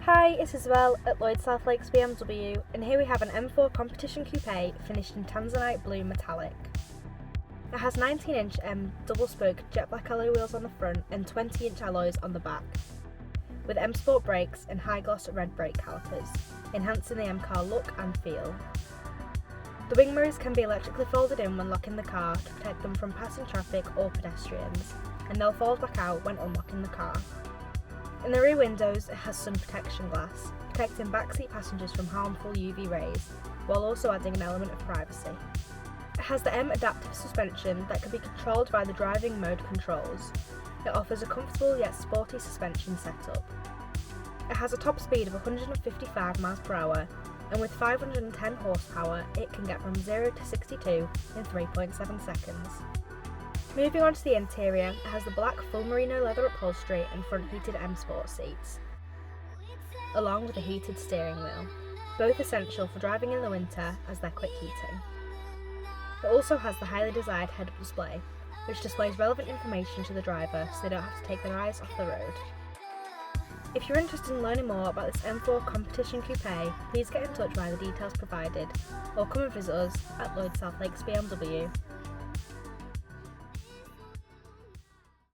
Hi, it's Isabel at Lloyd South Lakes BMW, and here we have an M4 Competition Coupe finished in Tanzanite Blue Metallic. It has 19-inch double-spoke jet black alloy wheels on the front and 20-inch alloys on the back, with M Sport brakes and high-gloss red brake calipers, enhancing the M car look and feel. The wing mirrors can be electrically folded in when locking the car to protect them from passing traffic or pedestrians, and they'll fold back out when unlocking the car. In the rear windows, it has sun protection glass, protecting backseat passengers from harmful UV rays, while also adding an element of privacy. It has the M adaptive suspension that can be controlled by the driving mode controls. It offers a comfortable yet sporty suspension setup. It has a top speed of 155 mph, and with 510 horsepower, it can get from 0 to 62 in 3.7 seconds. Moving on to the interior, it has the black full merino leather upholstery and front heated M Sport seats, along with a heated steering wheel, both essential for driving in the winter as they're quick heating. It also has the highly desired head-up display, which displays relevant information to the driver so they don't have to take their eyes off the road. If you're interested in learning more about this M4 Competition Coupe, please get in touch via the details provided, or come and visit us at Lloyd South Lakes BMW.